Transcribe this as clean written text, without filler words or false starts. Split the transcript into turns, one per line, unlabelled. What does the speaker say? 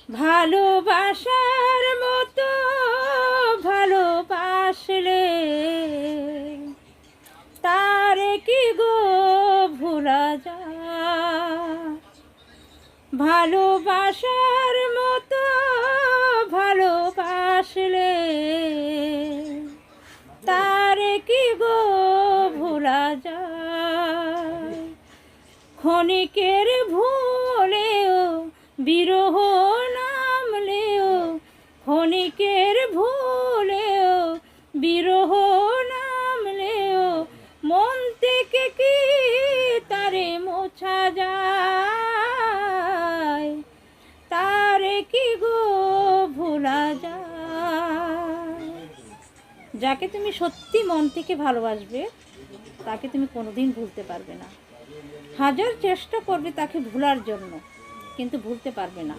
ভালোবাসার মতো ভালোবাসলে তার কি গো ভোলা যায়? ভালোবাসার মতো ভালোবাসলে তার কি গো ভোলা যায়? ক্ষণিকের ভুলেও বিরহ নামলেও, ক্ষণিকের ভুলেও বিরহ নামলেও মন থেকে কি তারে মোছা যায়? তারে কি গো ভোলা যায়? যাকে তুমি সত্যি মন থেকে ভালোবাসবে তাকে তুমি কোনোদিন ভুলতে পারবে না। হাজার চেষ্টা করবে তাকে ভোলার জন্য, কিন্তু ভুলতে পারবে না।